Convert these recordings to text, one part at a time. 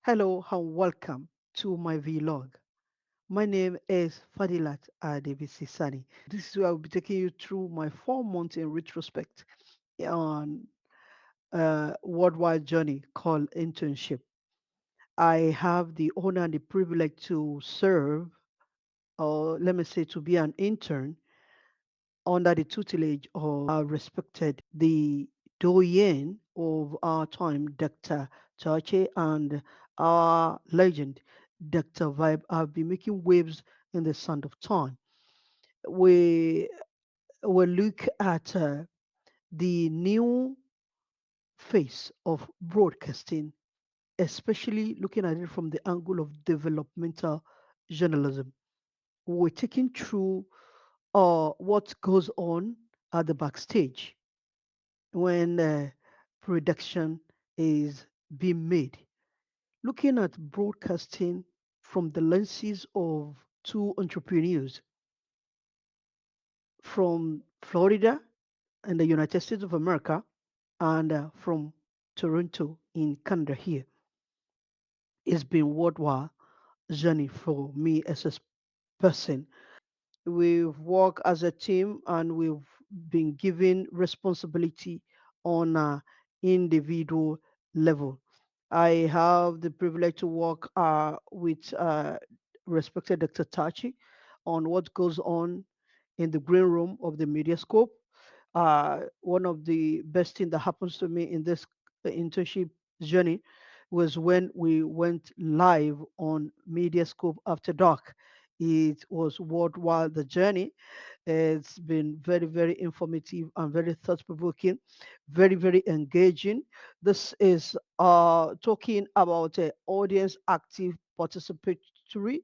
Hello and welcome to my vlog. My name is Fadilat Adebisi. This is where I'll be taking you through my 4 months in retrospect on a worldwide journey called internship. I have the honor and the privilege to serve, or let me say, to be an intern under the tutelage of our respected, the doyen of our time, Dr. Chache, and our legend, Dr. Vibe, have been making waves in the sand of time. We will look at the new face of broadcasting, especially looking at it from the angle of developmental journalism. We're taking through what goes on at the backstage when production is being made. Looking at broadcasting from the lenses of two entrepreneurs from Florida and the United States of America and from Toronto in Canada here. It's been worthwhile journey for me as a person. We've worked as a team and we've been given responsibility on an individual level. I have the privilege to work with respected Dr. Tachi on what goes on in the green room of the media scope. One of the best thing that happens to me in this internship journey was when we went live on media scope after dark. It was worthwhile the journey. It's been very, very informative and very thought provoking, very, very engaging. This is talking about audience active participatory,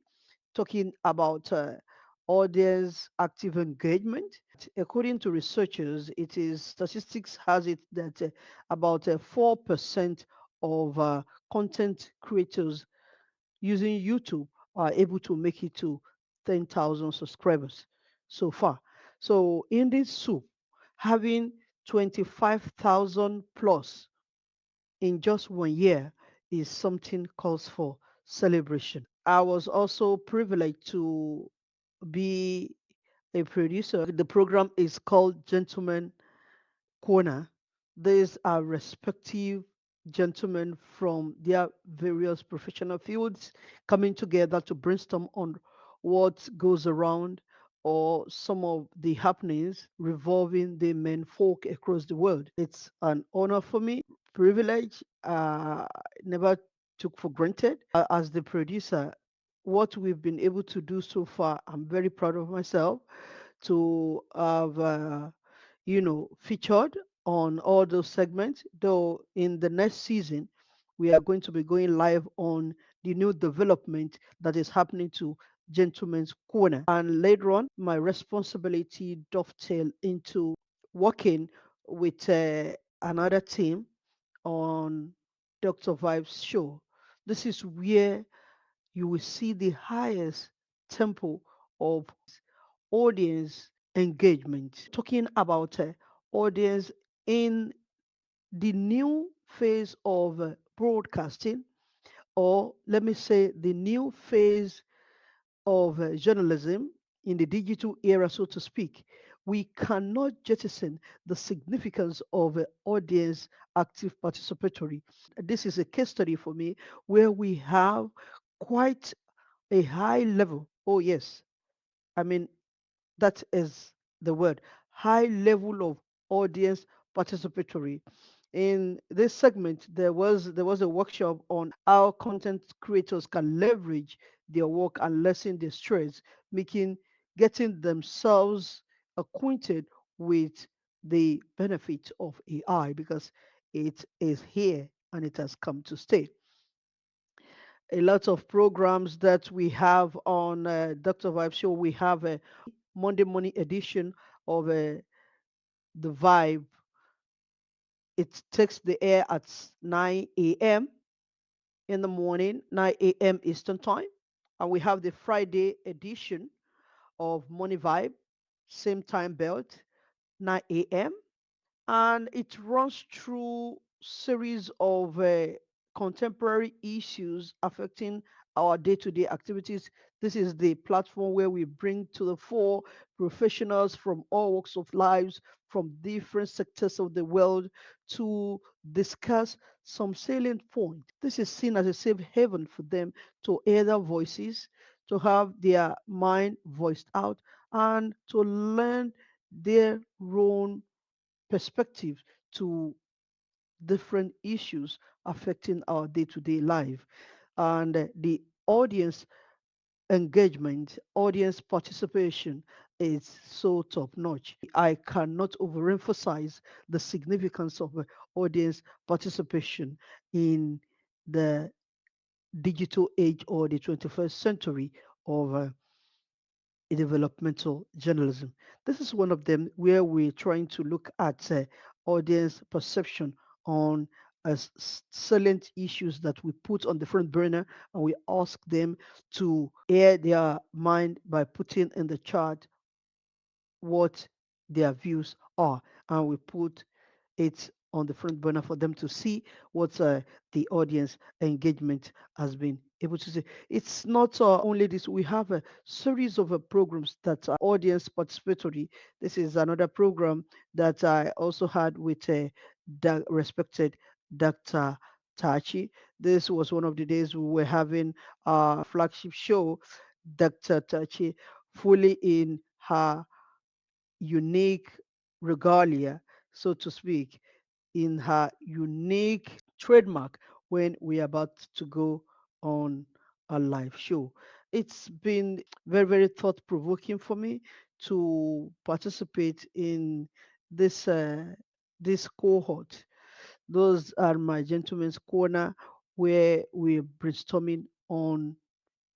talking about audience active engagement. According to researchers, it is statistics has it that about 4% of content creators using YouTube are able to make it to 10,000 subscribers so far. So in this soup, having 25,000 plus in just 1 year is something calls for celebration. I was also privileged to be a producer. The program is called Gentlemen Corner. These are respective gentlemen from their various professional fields coming together to brainstorm on what goes around or some of the happenings revolving the men folk across the world. It's an honor for me, privilege, never took for granted. As the producer, what we've been able to do so far, I'm very proud of myself to have featured on all those segments. Though in the next season, we are going to be going live on the new development that is happening to Gentleman's Corner. And later on, my responsibility dovetail into working with another team on Dr. Vibe's show. This is where you will see the highest tempo of audience engagement. Talking about audience in the new phase of broadcasting, or let me say the new phase of journalism in the digital era, so to speak, we cannot jettison the significance of audience active participatory. This is a case study for me where we have quite a high level. Oh, yes. I mean, that is the word, high level of audience participatory. In this segment, there was a workshop on how content creators can leverage their work and lessen their stress, making getting themselves acquainted with the benefit of AI because it is here and it has come to stay. A lot of programs that we have on Dr. Vibe Show. We have a Monday morning edition of the Vibe. It takes the air at 9 a.m. in the morning, 9 a.m. Eastern Time. And we have the Friday edition of Money Vibe, same time belt, 9 a.m. And it runs through series of contemporary issues affecting our day to day activities. This is the platform where we bring to the fore professionals from all walks of lives, from different sectors of the world to discuss some salient point. This is seen as a safe haven for them to air their voices, to have their mind voiced out, and to learn their own perspectives to different issues affecting our day-to-day life. And the audience engagement, audience participation is so top notch. I cannot overemphasize the significance of audience participation in the digital age or the 21st century of developmental journalism. This is one of them where we're trying to look at audience perception on salient issues that we put on the front burner, and we ask them to air their mind by putting in the chat what their views are, and we put it on the front burner for them to see what the audience engagement has been able to see. It's not only this, we have a series of programs that are audience participatory. This is another program that I also had with the respected Dr. Tachi. This was one of the days we were having our flagship show, Dr. Tachi, fully in her unique regalia, so to speak, in her unique trademark when we're about to go on a live show. It's been very, very thought provoking for me to participate in this this cohort. Those are my gentlemen's corner where we're brainstorming on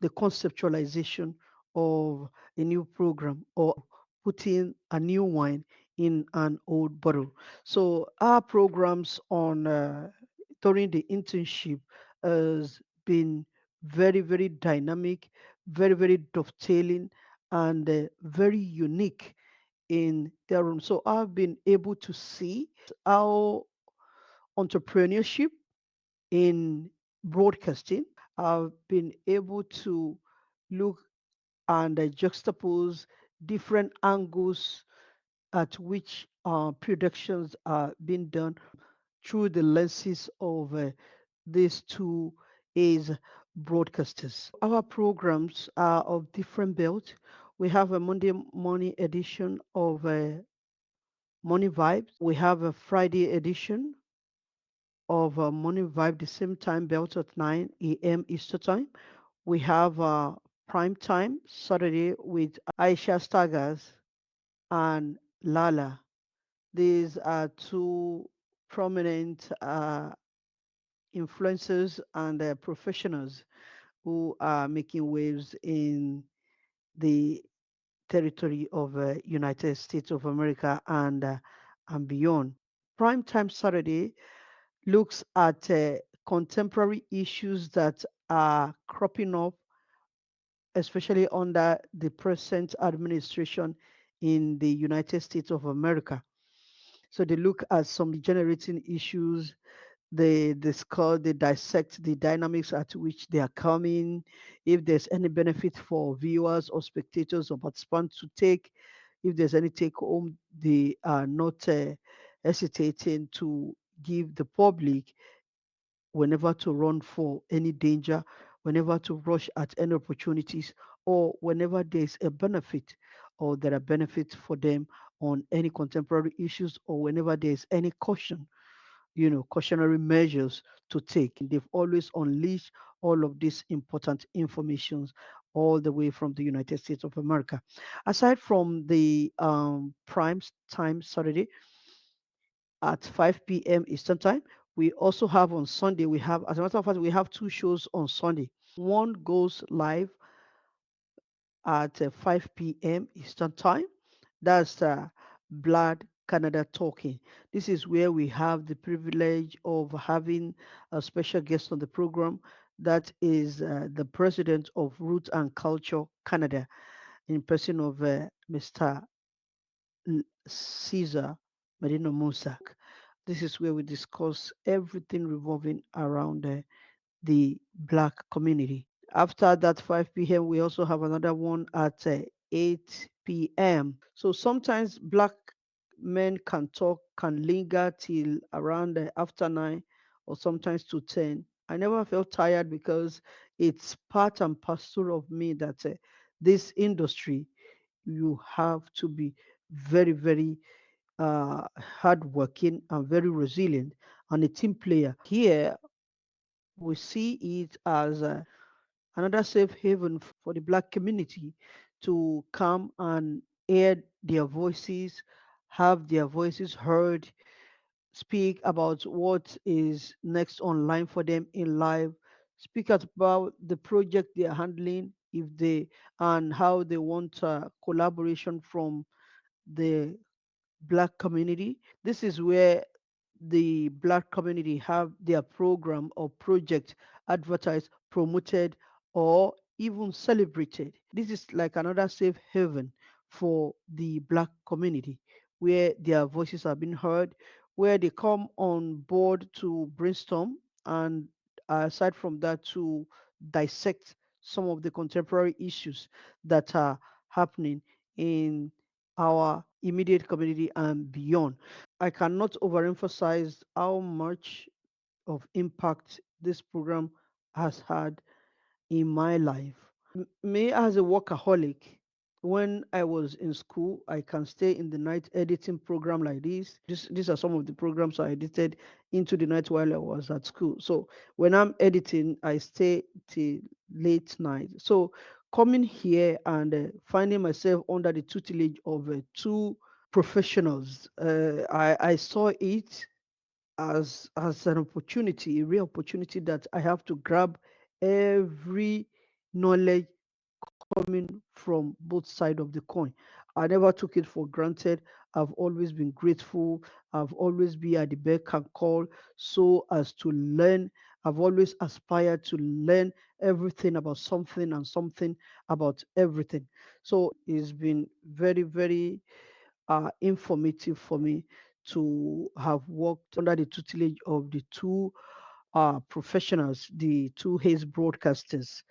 the conceptualization of a new program or putting a new wine in an old bottle. So our programs on during the internship has been very, very dynamic, very, very dovetailing, and very unique in their room. So I've been able to see how entrepreneurship in broadcasting. I've been able to look and juxtapose different angles at which productions are being done through the lenses of these two is broadcasters. Our programs are of different build. We have a Monday morning edition of Morning Vibes. We have a Friday edition of Morning Vibe, the same time belt at 9 a.m. Eastern Time. We have Prime Time Saturday with Aisha Staggers and Lala. These are two prominent influencers and professionals who are making waves in the territory of United States of America and beyond. Prime Time Saturday looks at contemporary issues that are cropping up, especially under the present administration in the United States of America. So they look at some generating issues, they discuss, they dissect the dynamics at which they are coming, if there's any benefit for viewers or spectators or participants to take, if there's any take home, they are not hesitating to give the public whenever to run for any danger, whenever to rush at any opportunities, or whenever there's a benefit or there are benefits for them on any contemporary issues, or whenever there's any caution, cautionary measures to take. They've always unleashed all of these important informations all the way from the United States of America. Aside from the prime time Saturday, at 5 p.m. Eastern Time. We also have on Sunday, as a matter of fact, we have two shows on Sunday. One goes live at 5 p.m. Eastern Time. That's Blood Canada Talking. This is where we have the privilege of having a special guest on the program. That is the president of Roots and Culture Canada, in person of Mr. Caesar Merino Musak. This is where we discuss everything revolving around the Black community. After that 5 p.m., we also have another one at 8 p.m. So sometimes Black men can talk, can linger till around after 9 or sometimes to 10. I never felt tired because it's part and parcel of me that this industry, you have to be very, very hardworking and very resilient and a team player. Here, we see it as another safe haven for the Black community to come and air their voices, have their voices heard, speak about what is next online for them in life, speak about the project they are handling, if they and how they want collaboration from the Black community. This is where the Black community have their program or project advertised, promoted, or even celebrated. This is like another safe haven for the Black community where their voices are being heard, where they come on board to brainstorm and aside from that to dissect some of the contemporary issues that are happening in our immediate community and beyond. I cannot overemphasize how much of impact this program has had in my life. Me as a workaholic, when I was in school, I can stay in the night editing program like this. These are some of the programs I edited into the night while I was at school. So when I'm editing, I stay till late night. So coming here and finding myself under the tutelage of two professionals, I saw it as an opportunity, a real opportunity that I have to grab every knowledge coming from both sides of the coin. I never took it for granted. I've always been grateful. I've always been at the beck and call so as to learn. I've always aspired to learn everything about something and something about everything. So it's been very, very informative for me to have worked under the tutelage of the two professionals, the two Hayes broadcasters.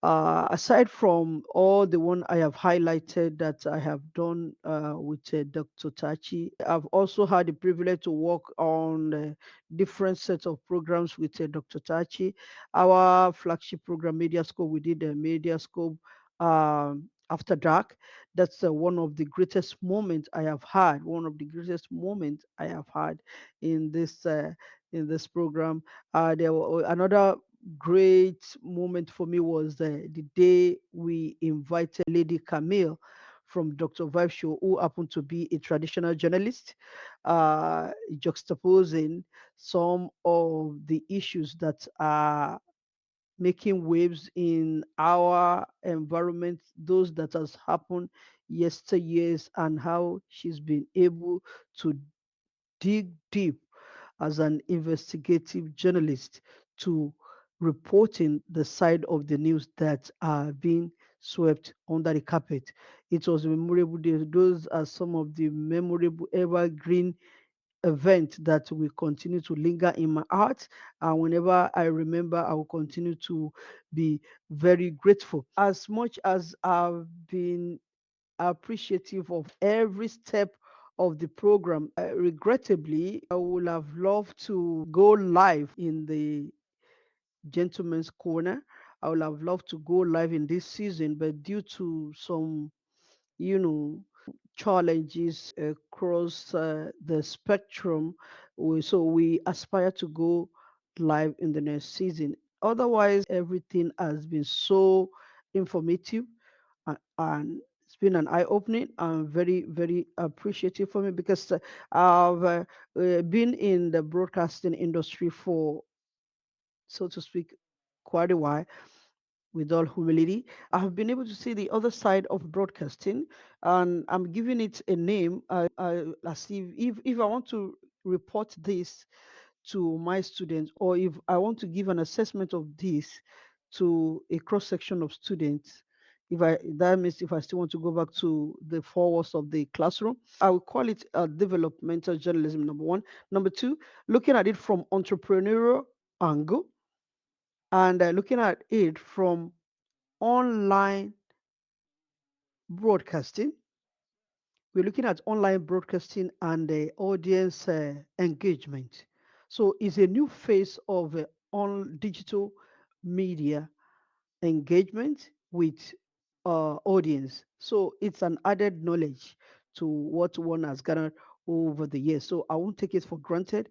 Aside from all the one I have highlighted that I have done with Dr. Tachi, I've also had the privilege to work on different sets of programs with Dr. Tachi. Our flagship program, Media Scope, we did a Media Scope after dark. That's one of the greatest moments I have had. One of the greatest moments I have had in this program. There were another great moment for me was the day we invited Lady Camille from Dr. Vibe Show, who happened to be a traditional journalist, juxtaposing some of the issues that are making waves in our environment, those that has happened yesteryears, and how she's been able to dig deep as an investigative journalist to reporting the side of the news that are being swept under the carpet. It was a memorable day. Those are some of the memorable evergreen events that will continue to linger in my heart. And whenever I remember, I will continue to be very grateful. As much as I've been appreciative of every step of the program. Regrettably, I would have loved to go live in the Gentleman's Corner. I would have loved to go live in this season, but due to some, you know, challenges across the spectrum, we aspire to go live in the next season. Otherwise, everything has been so informative and it's been an eye opening and very, very appreciative for me because I've been in the broadcasting industry for, so to speak, quite a while. With all humility, I have been able to see the other side of broadcasting, and I'm giving it a name. As if I want to report this to my students, or if I want to give an assessment of this to a cross section of students, If I that means if I still want to go back to the four walls of the classroom, I would call it developmental journalism. Number one, number two, looking at it from entrepreneurial angle and looking at it from online broadcasting. We're looking at online broadcasting and audience engagement. So it's a new phase of on digital media engagement with audience. So it's an added knowledge to what one has garnered over the years. So I won't take it for granted.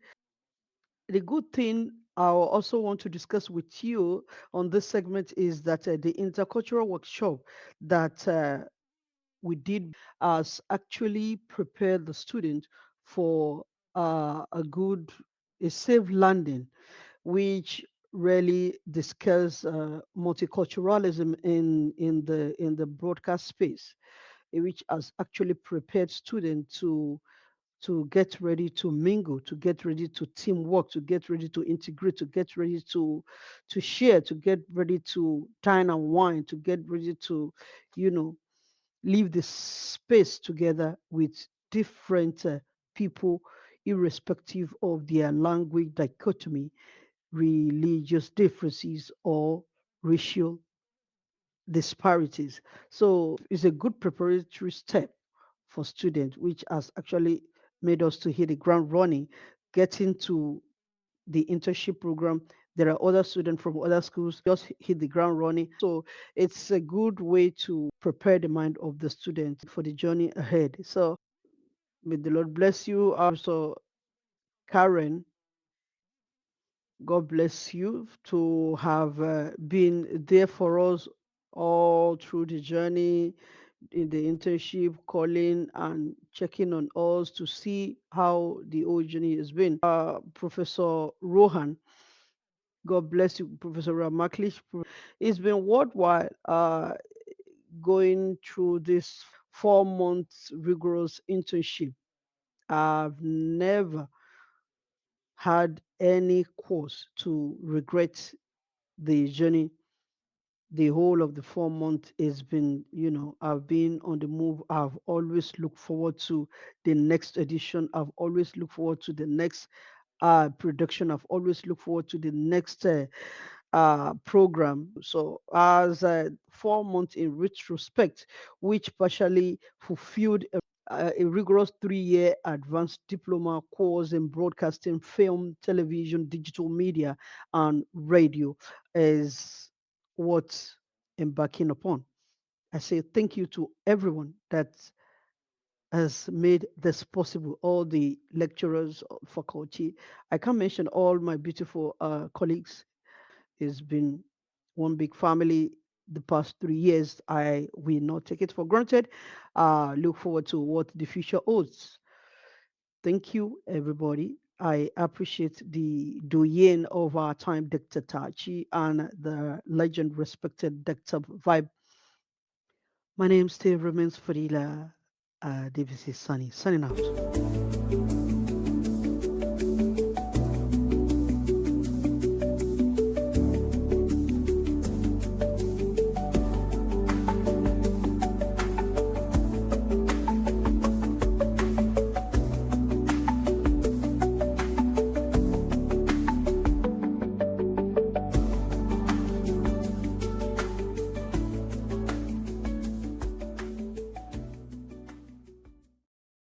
The good thing I also want to discuss with you on this segment is that the intercultural workshop that we did as actually prepare the student for a good, a safe landing, which really discuss multiculturalism in the broadcast space, which has actually prepared students to get ready to mingle, to get ready to teamwork, to get ready to integrate, to get ready to share, to get ready to dine and wine, to get ready to, you know, leave the space together with different people, irrespective of their language dichotomy, religious differences, or racial disparities. So it's a good preparatory step for students, which has actually made us to hit the ground running, getting to the internship program. There are other students from other schools just hit the ground running. So it's a good way to prepare the mind of the student for the journey ahead. So may the Lord bless you. Also, Karen, God bless you to have been there for us all through the journey in the internship, calling and checking on us to see how the whole journey has been. Professor Rohan, God bless you, Professor Ramaklish. It's been worthwhile going through this 4 months rigorous internship. I've never had any cause to regret the journey. The whole of the 4 months has been, I've been on the move. I've always looked forward to the next edition. I've always looked forward to the next production. I've always looked forward to the next program. So, as 4 months in retrospect, which partially fulfilled a rigorous 3 year advanced diploma course in broadcasting, film, television, digital media, and radio, is what embarking upon. I say thank you to everyone that has made this possible, all the lecturers, faculty. I can't mention all my beautiful colleagues. It's been one big family the past 3 years. I will not take it for granted. Look forward to what the future holds. Thank you, everybody. I appreciate the doyen of our time, Dr. Tachi, and the legend respected Dr. Vibe. My name still remains Fadila Davis Sunny, signing out.